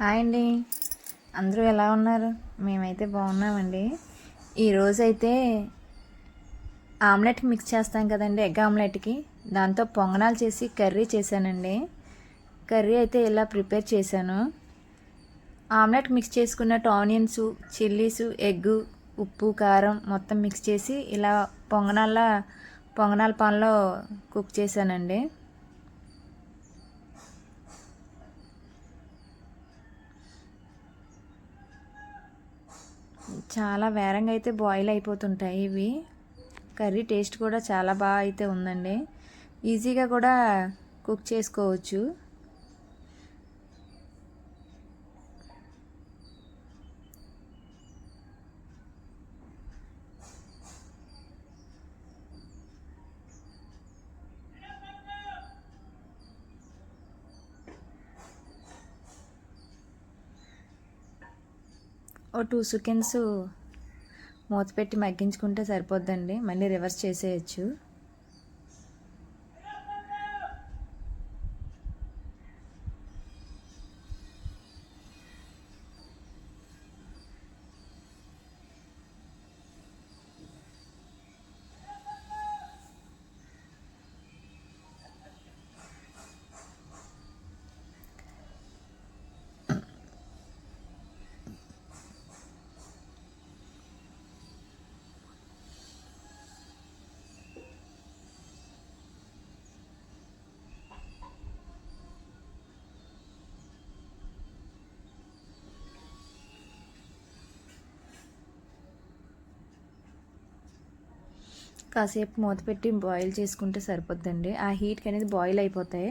Hi అండి. అందరూ ఎలా ఉన్నారు? మేమైతే బాగున్నామండి. ఈరోజైతే ఆమ్లెట్కి మిక్స్ చేస్తాం కదండి, ఎగ్ ఆమ్లెట్కి. దాంతో పొంగనాలు చేసి కర్రీ చేశానండి. కర్రీ అయితే ఇలా ప్రిపేర్ చేశాను. ఆమ్లెట్ మిక్స్ చేసుకున్నట్టు ఆనియన్స్, చిల్లీస్, ఎగ్, ఉప్పు, కారం మొత్తం మిక్స్ చేసి ఇలా పొంగనాల పాన్లో కుక్ చేశానండి. చాలా వేరంగా అయితే బాయిల్ అయిపోతుంటాయి ఇవి. కర్రీ టేస్ట్ కూడా చాలా బాగా అయితే ఉందండి. ఈజీగా కూడా కుక్ చేసుకోవచ్చు. ఓ 2 సెకండ్స్ మూత పెట్టి మగ్గించుకుంటే సరిపోద్దండి. మళ్ళీ రివర్స్ చేసేయచ్చు. కాసేపు మూత పెట్టి బాయిల్ చేసుకుంటే సరిపోద్దండి. ఆ హీట్కి అనేది బాయిల్ అయిపోతాయి.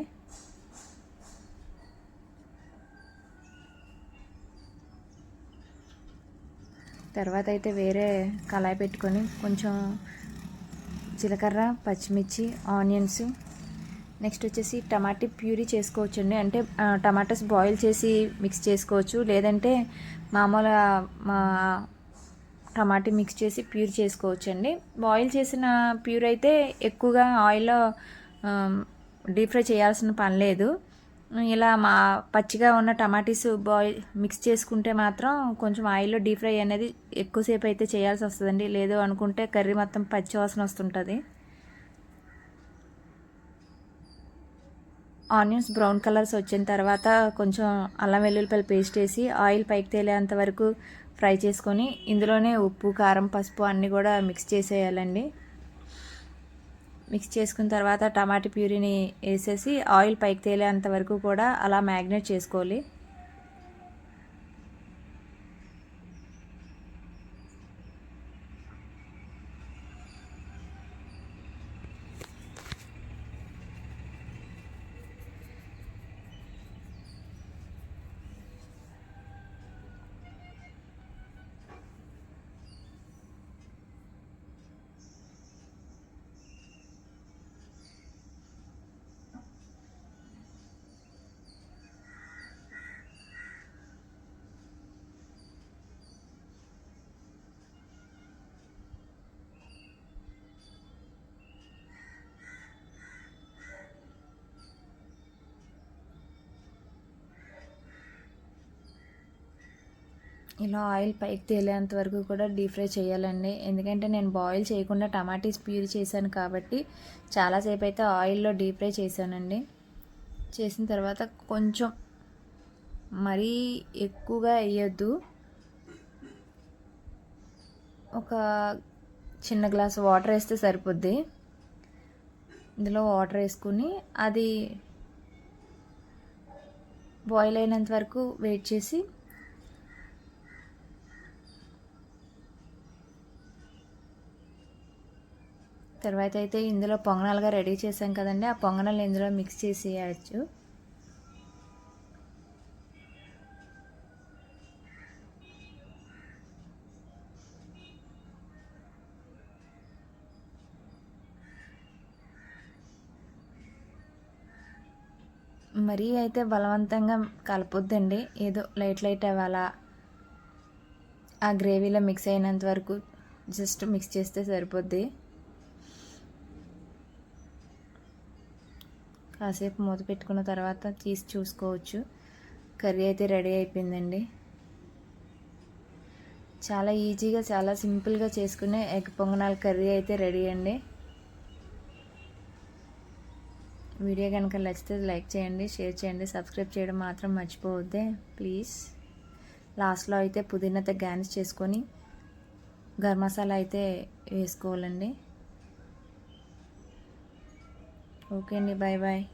తర్వాత అయితే వేరే కళాయి పెట్టుకొని కొంచెం జీలకర్ర, పచ్చిమిర్చి, ఆనియన్స్, నెక్స్ట్ వచ్చేసి టమాటా ప్యూరీ చేసుకోవచ్చండి. అంటే టమాటాస్ బాయిల్ చేసి మిక్స్ చేసుకోవచ్చు, లేదంటే మామూలుగా టమాటా మిక్స్ చేసి ప్యూర్ చేసుకోవచ్చండి. బాయిల్ చేసిన ప్యూర్ అయితే ఎక్కువగా ఆయిల్లో డీప్ ఫ్రై చేయాల్సిన పని లేదు. ఇలా పచ్చిగా ఉన్న టమాటీస్ మిక్స్ చేసుకుంటే మాత్రం కొంచెం ఆయిల్లో డీప్ ఫ్రై అనేది ఎక్కువసేపు అయితే చేయాల్సి వస్తుందండి. లేదు అనుకుంటే కర్రీ మొత్తం పచ్చి వాసన వస్తుంటుంది. ఆనియన్స్ బ్రౌన్ కలర్స్ వచ్చిన తర్వాత కొంచెం అల్లం వెల్లుల్లిపాయల పేస్ట్ వేసి ఆయిల్ పైకి తేలేంత వరకు ఫ్రై చేసుకొని ఇందులోనే ఉప్పు, కారం, పసుపు అన్నీ కూడా మిక్స్ చేసేయాలండి. మిక్స్ చేసుకున్న తర్వాత టమాటా ప్యూరీని వేసేసి ఆయిల్ పైకి తేలేంత వరకు కూడా అలా మ్యాగ్నేట్ చేసుకోవాలి. ఇలా ఆయిల్ పైకి తేలేంత వరకు కూడా డీప్ ఫ్రై చేయాలండి. ఎందుకంటే నేను బాయిల్ చేయకుండా టమాటీస్ ప్యూర్ చేశాను కాబట్టి చాలాసేపు అయితే ఆయిల్లో డీప్ ఫ్రై చేశానండి. చేసిన తర్వాత కొంచెం మరీ ఎక్కువగా వేయద్దు. ఒక చిన్న గ్లాస్ వాటర్ వేస్తే సరిపోద్ది. ఇందులో వాటర్ వేసుకుని అది బాయిల్ అయినంత వరకు వెయిట్ చేసి తర్వాత అయితే ఇందులో పొంగనాలుగా రెడీ చేసాం కదండి, ఆ పొంగనాలు ఇందులో మిక్స్ చేసేయచ్చు. మరీ అయితే బలవంతంగా కలపొద్దండి. ఏదో లైట్ అవ్వాలా, ఆ గ్రేవీలో మిక్స్ అయినంత వరకు జస్ట్ మిక్స్ చేస్తే సరిపోద్ది. కాసేపు మూత పెట్టుకున్న తర్వాత తీసి చూసుకోవచ్చు. కర్రీ అయితే రెడీ అయిపోయిందండి. చాలా ఈజీగా చాలా సింపుల్గా చేసుకునే ఎగ్ పొంగనాల కర్రీ అయితే రెడీ అండి. వీడియో కనుక నచ్చితే లైక్ చేయండి, షేర్ చేయండి, సబ్స్క్రైబ్ చేయడం మాత్రం మర్చిపోవద్దే ప్లీజ్. లాస్ట్లో అయితే పుదీనాతో గార్నిష్ చేసుకొని గరం మసాలా అయితే వేసుకోవాలండి. ఓకే అండి, బాయ్ బాయ్.